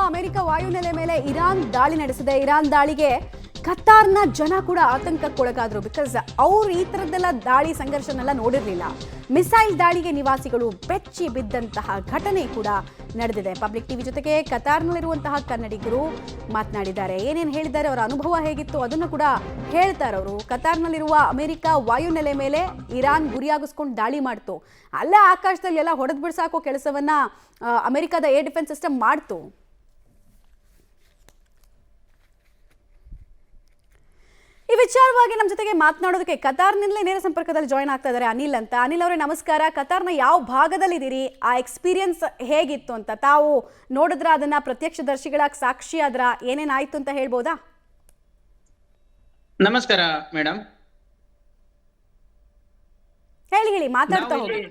America ವಾಯುನೆಲೆ ಮೇಲೆ Iran ದಾಳಿ ನಡೆಸಿದೆ. ಇರಾನ್ ದಾಳಿಗೆ ಕತಾರ್ನ ಜನ ಕೂಡ ಆತಂಕಕ್ಕೊಳಗಾದ್ರು. ಬಿಕಾಸ್ ಅವ್ರು ಈ ಥರದ್ದೆಲ್ಲ ದಾಳಿ ಸಂಘರ್ಷನೆಲ್ಲ ನೋಡಿರಲಿಲ್ಲ. ಮಿಸೈಲ್ ದಾಳಿಗೆ ನಿವಾಸಿಗಳು ಬೆಚ್ಚಿ ಬಿದ್ದಂತಹ ಘಟನೆ ಕೂಡ ನಡೆದಿದೆ. ಪಬ್ಲಿಕ್ ಟಿವಿ ಜೊತೆಗೆ ಕತಾರ್ನಲ್ಲಿರುವಂತಹ ಕನ್ನಡಿಗರು ಮಾತನಾಡಿದ್ದಾರೆ. ಏನೇನು ಹೇಳಿದ್ದಾರೆ, ಅವರ ಅನುಭವ ಹೇಗಿತ್ತು ಅದನ್ನು ಕೂಡ ಹೇಳ್ತಾರೆ ಅವರು. ಕತಾರ್ನಲ್ಲಿರುವ ಅಮೆರಿಕ ವಾಯುನೆಲೆ ಮೇಲೆ ಇರಾನ್ ಗುರಿಯಾಗಿಸ್ಕೊಂಡು ದಾಳಿ ಮಾಡ್ತು. ಅಲ್ಲೇ ಆಕಾಶದಲ್ಲಿ ಎಲ್ಲ ಹೊಡೆದು ಬಿಡಿಸಾಕೋ ಕೆಲಸವನ್ನ ಅಮೆರಿಕದ ಏರ್ ಡಿಫೆನ್ಸ್ ಸಿಸ್ಟಮ್ ಮಾಡ್ತು. ಈ ವಿಚಾರವಾಗಿ ನಮ್ಮ ಜೊತೆಗೆ ಮಾತನಾಡೋದಕ್ಕೆ ಕತಾರ್ನಿಂದಲೇ ನೇರ ಸಂಪರ್ಕದಲ್ಲಿ ಜಾಯ್ನ್ ಆಗ್ತಾ ಇದ್ದಾರೆ ಅನಿಲ್ ಅಂತ. ಅನಿಲ್ ಅವರೇ ನಮಸ್ಕಾರ. ಕತಾರ್ನ ಯಾವ ಭಾಗದಲ್ಲಿದ್ದೀರಿ, ಆ ಎಕ್ಸ್ಪೀರಿಯನ್ಸ್ ಹೇಗಿತ್ತು ಅಂತ ತಾವು ನೋಡಿದ್ರ, ಅದನ್ನ ಪ್ರತ್ಯಕ್ಷದರ್ಶಿಗಳಾಗಿ ಸಾಕ್ಷಿ ಆದ್ರ, ಏನೇನಾಯ್ತು ಅಂತ ಹೇಳ್ಬೋದಾ? ನಮಸ್ಕಾರ ಮೇಡಮ್. ಹೇಳಿ ಮಾತಾಡ್ತಾ ಹೋಗಿ.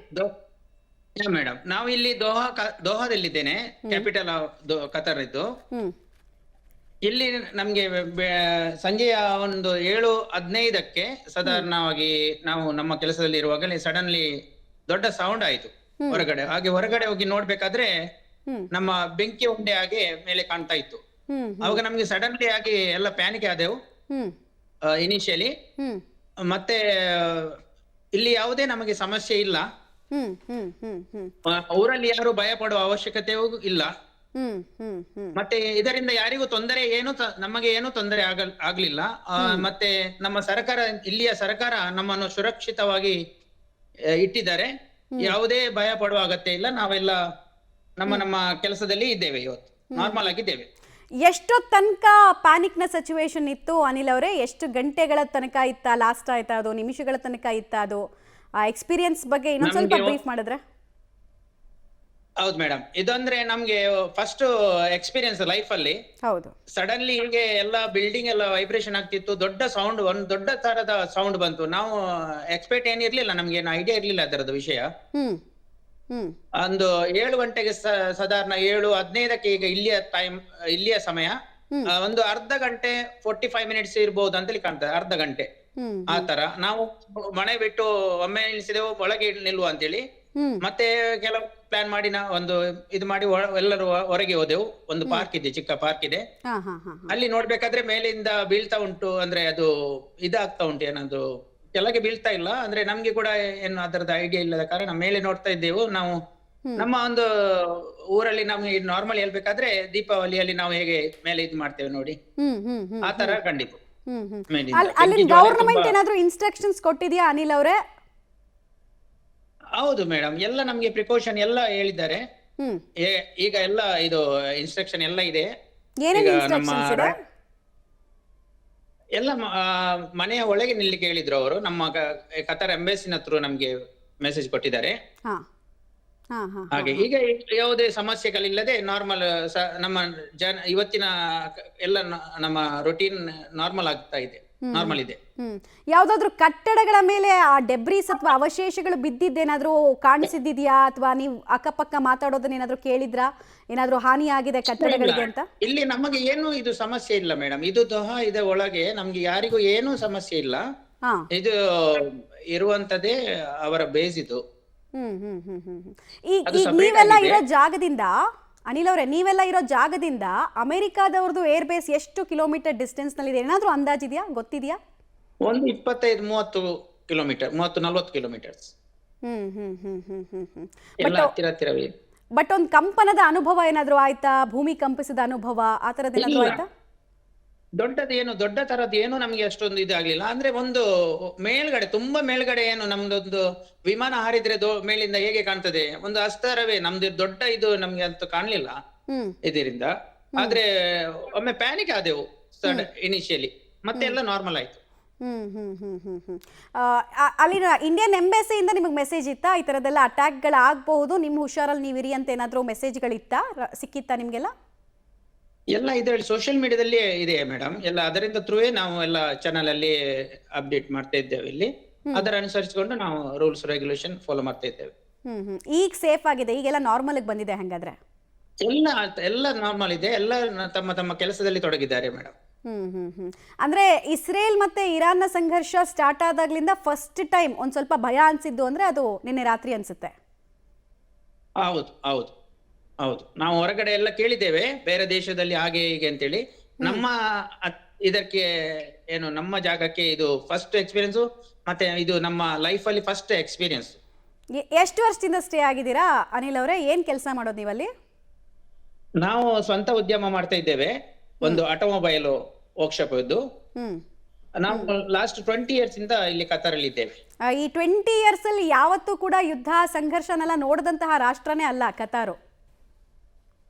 ಮೇಡಮ್, ನಾವು ಇಲ್ಲಿ ದೋಹಾದಲ್ಲಿದ್ದೇನೆ, ಕ್ಯಾಪಿಟಲ್ ಕತಾರ್ ಇದ್ದು. ಇಲ್ಲಿ ನಮ್ಗೆ ಸಂಜೆಯ ಒಂದು 7:15 ಸಾಧಾರಣವಾಗಿ ನಾವು ನಮ್ಮ ಕೆಲಸದಲ್ಲಿ ಇರುವಾಗಲೇ ಸಡನ್ಲಿ ದೊಡ್ಡ ಸೌಂಡ್ ಆಯ್ತು ಹೊರಗಡೆ. ಹಾಗೆ ಹೊರಗಡೆ ಹೋಗಿ ನೋಡ್ಬೇಕಾದ್ರೆ ನಮ್ಮ ಬೆಂಕಿ ಉಂಡೆ ಹಾಗೆ ಮೇಲೆ ಕಾಣ್ತಾ ಇತ್ತು. ಅವಾಗ ನಮ್ಗೆ ಸಡನ್ಲಿ ಆಗಿ ಎಲ್ಲ ಪ್ಯಾನಿಕ್ ಆದೆವು ಇನಿಷಿಯಲಿ. ಮತ್ತೆ ಇಲ್ಲಿ ಯಾವುದೇ ನಮಗೆ ಸಮಸ್ಯೆ ಇಲ್ಲ, ಊರಲ್ಲಿ ಯಾರು ಭಯ ಪಡುವ ಅವಶ್ಯಕತೆಯೂ ಇಲ್ಲ. ಮತ್ತೆ ಇದರಿಂದ ಯಾರಿಗೂ ತೊಂದರೆ ನಮಗೆ ಏನು ತೊಂದರೆ ಆಗ್ಲಿಲ್ಲ. ಮತ್ತೆ ನಮ್ಮ ಸರ್ಕಾರ, ಇಲ್ಲಿಯ ಸರ್ಕಾರ ನಮ್ಮನ್ನು ಸುರಕ್ಷಿತವಾಗಿ ಇಟ್ಟಿದ್ದಾರೆ. ಯಾವುದೇ ಭಯ ಪಡುವ ಅಗತ್ಯ ಇಲ್ಲ. ನಾವೆಲ್ಲ ನಮ್ಮ ಕೆಲಸದಲ್ಲಿ ಇದ್ದೇವೆ, ಇವತ್ತು ನಾರ್ಮಲ್ ಆಗಿದ್ದೇವೆ. ಎಷ್ಟು ತನಕ ಪ್ಯಾನಿಕ್ ನ ಸಿಚುವೇಶನ್ ಇತ್ತು ಅನಿಲ್ ಅವರೇ? ಎಷ್ಟು ಗಂಟೆಗಳ ತನಕ ಇತ್ತ? ಲಾಸ್ಟ್ ಆಯ್ತಾ ಅದು? ನಿಮಿಷಗಳ ತನಕ ಇತ್ತ ಅದು? ಆ ಎಕ್ಸ್ಪೀರಿಯನ್ಸ್ ಬಗ್ಗೆ ಇನ್ನೊಂದ್ ಸ್ವಲ್ಪ ಬ್ರೀಫ್ ಮಾಡಿದ್ರೆ. ಹೌದು ಮೇಡಮ್, ಇದಂದ್ರೆ ನಮ್ಗೆ ಫಸ್ಟ್ ಎಕ್ಸ್ಪೀರಿಯನ್ಸ್ ಲೈಫ್ ಅಲ್ಲಿ. ಹೌದು, ಸಡನ್ಲಿ ಹೀಗೆ ಎಲ್ಲ ಬಿಲ್ಡಿಂಗ್ ಎಲ್ಲ ವೈಬ್ರೇಷನ್ ಆಗ್ತಿತ್ತು. ದೊಡ್ಡ ಸೌಂಡ್, ಒಂದು ದೊಡ್ಡ ತರದ ಸೌಂಡ್ ಬಂತು. ನಾವು ಎಕ್ಸ್ಪೆಕ್ಟ್ ಏನಿರ್ಲಿಲ್ಲ, ನಮ್ಗೆ ಏನು ಐಡಿಯಾ ಇರ್ಲಿಲ್ಲ ಅದರದ್ದು ವಿಷಯ. ಒಂದು 7 ಗಂಟೆಗೆ ಸಾಧಾರಣ 7:15 ಈಗ ಇಲ್ಲಿಯ ಸಮಯ. ಒಂದು ಅರ್ಧ ಗಂಟೆ 45 ಮಿನಿಟ್ಸ್ ಇರ್ಬೋದು ಅಂತೇಳಿ ಕಾಣ್ತದೆ, ಅರ್ಧ ಗಂಟೆ ಆ ತರ. ನಾವು ಮನೆ ಬಿಟ್ಟು ಒಮ್ಮೆ ನಿಲ್ಸಿದೆವು ಒಳಗೆ ನಿಲ್ಲುವ ಅಂತೇಳಿ. ಮತ್ತೆ ಕೆಲವು ಪ್ಲಾನ್ ಮಾಡಿ ನಾವು ಒಂದು ಇದು ಮಾಡಿ ಎಲ್ಲರೂ ಹೊರಗೆ ಹೋದೆವು. ಒಂದು ಪಾರ್ಕ್ ಇದೆ, ಚಿಕ್ಕ ಪಾರ್ಕ್ ಇದೆ. ಅಲ್ಲಿ ನೋಡ್ಬೇಕಾದ್ರೆ ಮೇಲಿಂದ ಬೀಳ್ತಾ ಉಂಟು, ಅಂದ್ರೆ ಅದು ಇದಾಗ್ತಾ ಉಂಟು, ಏನದು ಕೆಳಗೆ ಬೀಳ್ತಾ ಇಲ್ಲ. ಅಂದ್ರೆ ನಮ್ಗೆ ಕೂಡ ಏನು ಅದರದ ಐಡಿಯಾ ಇಲ್ಲದ ಕಾರಣ ಮೇಲೆ ನೋಡ್ತಾ ಇದ್ದೆವು ನಾವು. ನಮ್ಮ ಒಂದು ಊರಲ್ಲಿ ನಮ್ಗೆ ನಾರ್ಮಲ್ ಹೇಳ್ಬೇಕಾದ್ರೆ ದೀಪಾವಳಿಯಲ್ಲಿ ನಾವು ಹೇಗೆ ಮೇಲೆ ಇದು ಮಾಡ್ತೇವೆ ನೋಡಿ, ಆ ತರ ಕಂಡಿತು. ಅಲ್ಲಿ ಗವರ್ನಮೆಂಟ್ ಏನಾದ್ರೂ ಇನ್ಸ್ಟ್ರಕ್ಷನ್ಸ್ ಕೊಟ್ಟಿದ್ಯಾ ಅನಿಲ್ ಅವರೇ? ಹೌದು ಮೇಡಮ್, ಎಲ್ಲ ನಮ್ಗೆ ಪ್ರಿಕಾಷನ್ ಎಲ್ಲ ಹೇಳಿದ್ದಾರೆ. ಈಗ ಎಲ್ಲ ಇದು ಇನ್ಸ್ಟ್ರಕ್ಷನ್ ಎಲ್ಲ ಇದೆ. ಎಲ್ಲ ಮನೆಯ ಒಳಗೆ ನಿಲ್ಲಿಕ್ಕೆ ಹೇಳಿದ್ರು ಅವರು. ನಮ್ಮ ಕತಾರ್ ಎಂಬಸಿನ ಹತ್ರ ನಮ್ಗೆ ಮೆಸೇಜ್ ಕೊಟ್ಟಿದ್ದಾರೆ. ಹಾಗೆ ಈಗ ಯಾವುದೇ ಸಮಸ್ಯೆಗಳಿಲ್ಲದೆ ನಾರ್ಮಲ್ ನಮ್ಮ ಇವತ್ತಿನ ಎಲ್ಲ ನಮ್ಮ ರೊಟೀನ್ ನಾರ್ಮಲ್ ಆಗ್ತಾ ಇದೆ, ನಾರ್ಮಲ್ ಇದೆ. ಯಾವ್ದಾದ್ರು ಕಟ್ಟಡಗಳ ಮೇಲೆ ಆ ಡೆಬ್ರೀಸ್ ಅಥವಾ ಅವಶೇಷಗಳು ಬಿದ್ದಿದ್ದೇನಾದ್ರೂ ಕಾಣಿಸಿದ್ಯಾ, ಅಥವಾ ನೀವು ಅಕ್ಕಪಕ್ಕ ಮಾತಾಡೋದನ್ನ ಏನಾದ್ರು ಕೇಳಿದ್ರಾ? ಏನಾದ್ರೂ ಹಾನಿ ಆಗಿದೆ ಕಟ್ಟಡಗಳಿಗೆ ಅಂತ? ಇಲ್ಲಿ ನಮಗೆ ಏನು ಇದು ಸಮಸ್ಯೆ ಇಲ್ಲ ಮೇಡಮ್. ಇದು ದೋಹಾ ಇದೆ ಒಳಗೆ, ನಮ್ಗೆ ಯಾರಿಗೂ ಏನೂ ಸಮಸ್ಯೆ ಇಲ್ಲ. ಇದು ಇರುವಂತದೇ ಅವರ ಬೇಸ್ ಇದು. ನೀವೆಲ್ಲ ಇರೋ ಜಾಗದಿಂದ ಅನಿಲ್ ಅವರೇ, ನೀವೆಲ್ಲ ಇರೋ ಜಾಗದಿಂದ ಅಮೆರಿಕಾದವ್ರದ್ದು ಏರ್ ಬೇಸ್ ಎಷ್ಟು ಕಿಲೋಮೀಟರ್ ಡಿಸ್ಟೆನ್ಸ್ ನಲ್ಲಿ ಇದೆ? ಏನಾದ್ರೂ ಅಂದಾಜಿದ್ಯಾ, ಗೊತ್ತಿದ್ಯಾ? ಒಂದು 25-30 ಕಿಲೋಮೀಟರ್, 30-40 ಕಿಲೋಮೀಟರ್ಸ್. ಬಟ್ ಒಂದು ಕಂಪನದ ಅನುಭವ ಏನಾದ್ರೂ ಆಯ್ತಾ? ಭೂಮಿ ಕಂಪಿಸಿದ ಅನುಭವ ಆ ತರದ್ ಏನಾದ್ರೂ ಆಯ್ತಾ? ದೊಡ್ಡ ತರದ್ದು ಏನು ನಮ್ಗೆ ಅಷ್ಟೊಂದು ಇದಾಗ್ಲಿಲ್ಲ. ಅಂದ್ರೆ ಒಂದು ಮೇಲ್ಗಡೆ, ತುಂಬಾ ಮೇಲ್ಗಡೆ ಏನು ನಮ್ದೊಂದು ವಿಮಾನ ಹಾರಿದ್ರೆ ಮೇಲಿಂದ ಹೇಗೆ ಕಾಣ್ತದೆ, ಒಂದು ಅಸ್ತರವೇ ನಮ್ದು ದೊಡ್ಡ ಇದು ನಮ್ಗೆ ಅಂತ ಕಾಣ್ಲಿಲ್ಲ ಇದರಿಂದ. ಆದ್ರೆ ಒಮ್ಮೆ ಪ್ಯಾನಿಕ್ ಆದೆವು ಇನಿಷಿಯಲಿ, ಮತ್ತೆ ಎಲ್ಲ ನಾರ್ಮಲ್ ಆಯ್ತು. ಅಲ್ಲಿನ ಇಂಡಿಯನ್ ಎಂಬಸಿಯಿಂದ ನಿಮಗೆ ಮೆಸೇಜ್ ಇತ್ತಾ ಈ ತರದೆಲ್ಲ ಅಟ್ಯಾಕ್ಗಳು ಆಗ್ಬಹುದು, ನಿಮ್ಮ ಹುಷಾರಲ್ಲಿ ನೀವಿರಿ ಅಂತ ಏನಾದ್ರೂ ಮೆಸೇಜ್ಗಳಿತ್ತಾ, ಸಿಕ್ಕಿತ್ತಾ ನಿಮ್ಗೆಲ್ಲ? ಎಲ್ಲ ಇದರಲ್ಲಿ ಸೋಷಿಯಲ್ ಮೀಡಿಯಾದಲ್ಲಿ ಇದೆ ಮೇಡಮ್. ಎಲ್ಲ ಅದರಿಂದ ಥ್ರೂವೇ ನಾವು ಎಲ್ಲ ಚಾನಲ್ ಅಲ್ಲಿ ಅಪ್ಡೇಟ್ ಮಾಡ್ತಾ ಇದ್ದೇವೆ. ಇಲ್ಲಿ ಅದರ ಅನುಸರಿಸಿಕೊಂಡು ನಾವು ರೂಲ್ಸ್ ರೆಗ್ಯುಲೇಷನ್ ಫಾಲೋ ಮಾಡ್ತಾ ಇದ್ದೇವೆ. ಈಗ ಸೇಫ್ ಆಗಿದೆ, ಈಗೆಲ್ಲ ನಾರ್ಮಲ್ ಆಗಿ ಬಂದಿದೆ ಹಾಗಾದ್ರೆ? ಎಲ್ಲ ನಾರ್ಮಲ್ ಇದೆ, ಎಲ್ಲ ತಮ್ಮ ಕೆಲಸದಲ್ಲಿ ತೊಡಗಿದ್ದಾರೆ ಮೇಡಮ್. ಅಂದ್ರೆ ಇಸ್ರೇಲ್ ಮತ್ತೆ ಇರಾನ್ನ ಸಂಘರ್ಷ ಸ್ಟಾರ್ಟ್ ಆದಾಗ್ಲಿಂದ ಫಸ್ಟ್ ಟೈಮ್ ಒಂದ್ ಸ್ವಲ್ಪ ಭಯ ಅನ್ಸಿದ್ದು ಅಂದ್ರೆ ಅದು ನಿನ್ನೆ ರಾತ್ರಿ ಅನ್ಸುತ್ತೆ. ಹೌದು ಹೌದು ಹೌದು. ನಾವು ಹೊರಗಡೆ ಎಲ್ಲ ಕೇಳಿದ್ದೇವೆ ಬೇರೆ ದೇಶದಲ್ಲಿ ಹಾಗೆ ಹೀಗೆ ಅಂತೇಳಿ. ನಮ್ಮ ಇದಕ್ಕೆ ಏನು ನಮ್ಮ ಜಾಗಕ್ಕೆ ಇದು ಫಸ್ಟ್ ಎಕ್ಸ್ಪೀರಿಯನ್ಸ್, ಮತ್ತೆ ಇದು ನಮ್ಮ ಲೈಫ್ ಅಲ್ಲಿ ಫಸ್ಟ್ ಎಕ್ಸ್ಪೀರಿಯನ್ಸ್. ಎಷ್ಟು ವರ್ಷದಿಂದ ಸ್ಟೇ ಆಗಿದ್ದೀರಾ ಅನಿಲ್ ಅವರೇ? ಏನ್ ಕೆಲಸ ಮಾಡೋದು ನೀವಲ್ಲಿ? ನಾವು ಸ್ವಂತ ಉದ್ಯಮ ಮಾಡ್ತಾ ಇದ್ದೇವೆ, ಒಂದು ಆಟೋಮೊಬೈಲ್ ವರ್ಕ್ಶಾಪ್ ಇದ್ದು. ಹ್ಮ್ ನಾವು ಲಾಸ್ಟ್ 20 ಇಯರ್ಸ್ ಇಂದ ಇಲ್ಲಿ ಕತಾರಲ್ಲಿ ಇದ್ದೇವೆ. ಈ 20 ಇಯರ್ಸ್ ಅಲ್ಲಿ ಯಾವತ್ತೂ ಕೂಡ ಯುದ್ಧ ಸಂಘರ್ಷನೆಲ್ಲ ನೋಡಿದಂತಹ ರಾಷ್ಟ್ರನೇ ಅಲ್ಲ ಕತಾರು.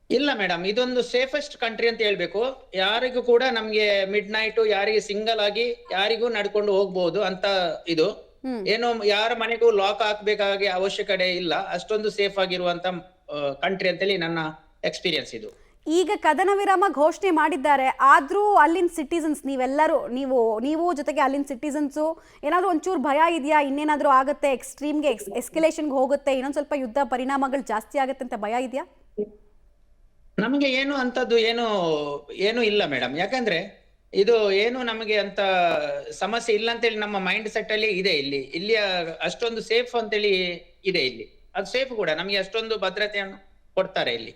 ಇಲ್ಲ ಮೇಡಮ್, ಇದೊಂದು ಸೇಫೆಸ್ಟ್ ಕಂಟ್ರಿ ಅಂತ ಹೇಳ್ಬೇಕು. ಯಾರಿಗೂ ಕೂಡ ನಮ್ಗೆ ಮಿಡ್ ನೈಟ್ ಯಾರಿಗೆ ಸಿಂಗಲ್ ಆಗಿ ಯಾರಿಗೂ ನಡ್ಕೊಂಡು ಹೋಗ್ಬಹುದು ಅಂತ ಇದು. ಏನು ಯಾರ ಮನೆಗೂ ಲಾಕ್ ಹಾಕ್ಬೇಕಾಗಿ ಅವಶ್ಯಕತೆ ಇಲ್ಲ, ಅಷ್ಟೊಂದು ಸೇಫ್ ಆಗಿರುವಂತ ಕಂಟ್ರಿ ಅಂತೇಳಿ ನನ್ನ ಎಕ್ಸ್ಪೀರಿಯನ್ಸ್ ಇದು. ಈಗ ಕದನ ವಿರಾಮ ಘೋಷಣೆ ಮಾಡಿದ್ದಾರೆ, ಆದ್ರೂ ಅಲ್ಲಿನ ಸಿಟಿಸನ್ಸ್ ನೀವೆಲ್ಲರೂ ನೀವು ಜೊತೆಗೆ ಅಲ್ಲಿನ ಸಿಟಿಸನ್ಸು ಏನಾದರೂ ಒಂಚೂರು ಭಯ ಇದೆಯಾ? ಇನ್ನೇನಾದರೂ ಆಗುತ್ತೆ, ಎಕ್ಸ್ಟ್ರೀಮ್ಗೆ ಎಸ್ಕಲೇಷನ್ಗೆ ಹೋಗುತ್ತೆ, ಇನ್ನೊಂದು ಸ್ವಲ್ಪ ಯುದ್ಧ ಪರಿಣಾಮಗಳು ಜಾಸ್ತಿ ಆಗುತ್ತೆ ಅಂತ ಭಯ ಇದೆಯಾ? ನಮಗೆ ಏನು ಅಂತದ್ದು ಏನು ಇಲ್ಲ ಮೇಡಮ್. ಯಾಕಂದ್ರೆ ಇದು ಏನು ನಮಗೆ ಅಂತ ಸಮಸ್ಯೆ ಇಲ್ಲ ಅಂತೇಳಿ ನಮ್ಮ ಮೈಂಡ್ ಸೆಟ್ ಅಲ್ಲಿ ಇದೆ. ಇಲ್ಲಿಯ ಅಷ್ಟೊಂದು ಸೇಫ್ ಅಂತೇಳಿ ಇದೆ ಇಲ್ಲಿ. ಅದು ಸೇಫ್ ಕೂಡ, ನಮಗೆ ಅಷ್ಟೊಂದು ಭದ್ರತೆಯನ್ನು ಕೊಡ್ತಾರೆ ಇಲ್ಲಿ.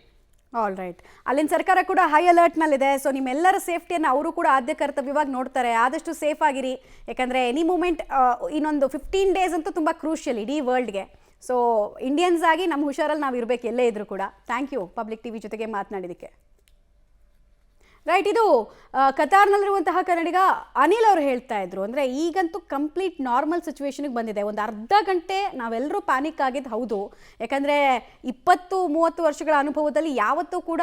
All right. ಅಲ್ಲಿನ ಸರ್ಕಾರ ಕೂಡ ಹೈ ಅಲರ್ಟ್ನಲ್ಲಿದೆ. ಸೊ ನಿಮ್ಮೆಲ್ಲರ ಸೇಫ್ಟಿಯನ್ನು ಅವರು ಕೂಡ ಆದ್ಯ ಕರ್ತವ್ಯವಾಗಿ ನೋಡ್ತಾರೆ. ಆದಷ್ಟು ಸೇಫ್ ಆಗಿರಿ, ಯಾಕಂದರೆ ಎನಿ ಮೂಮೆಂಟ್ ಇನ್ನೊಂದು 15 ಡೇಸ್ ಅಂತೂ ತುಂಬ ಕ್ರೂಷಿಯಲ್ ಇಡೀ ವರ್ಲ್ಡ್ಗೆ. ಸೊ ಇಂಡಿಯನ್ಸ್ ಆಗಿ ನಮ್ಮ ಹುಷಾರಲ್ಲಿ ನಾವು ಇರಬೇಕು ಎಲ್ಲೇ ಇದ್ರೂ ಕೂಡ. ಥ್ಯಾಂಕ್ ಯು ಪಬ್ಲಿಕ್ ಟಿವಿ ಜೊತೆಗೆ ಮಾತನಾಡಿದ್ದಕ್ಕೆ. ರೈಟ್, ಇದು ಕತಾರ್ನಲ್ಲಿರುವಂತಹ ಕನ್ನಡಿಗ ಅನಿಲ್ ಅವರು ಹೇಳ್ತಾ ಇದ್ರು. ಅಂದರೆ ಈಗಂತೂ ಕಂಪ್ಲೀಟ್ ನಾರ್ಮಲ್ ಸಿಚುವೇಶನ್ಗೆ ಬಂದಿದೆ. ಒಂದು ಅರ್ಧ ಗಂಟೆ ನಾವೆಲ್ಲರೂ ಪ್ಯಾನಿಕ್ ಆಗಿದ್ದು ಹೌದು, ಯಾಕಂದರೆ 20-30 ವರ್ಷಗಳ ಅನುಭವದಲ್ಲಿ ಯಾವತ್ತೂ ಕೂಡ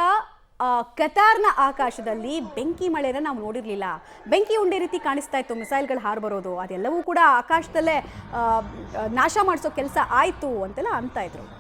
ಕತಾರ್ನ ಆಕಾಶದಲ್ಲಿ ಬೆಂಕಿ ಮಳೆನ ನಾವು ನೋಡಿರಲಿಲ್ಲ. ಬೆಂಕಿ ಉಂಡೆ ರೀತಿ ಕಾಣಿಸ್ತಾ ಇತ್ತು ಮಿಸೈಲ್ಗಳು ಹಾರ್ಬರೋದು, ಅದೆಲ್ಲವೂ ಕೂಡ ಆಕಾಶದಲ್ಲೇ ನಾಶ ಮಾಡಿಸೋ ಕೆಲಸ ಆಯಿತು ಅಂತೆಲ್ಲ ಅಂತ ಇದ್ರು.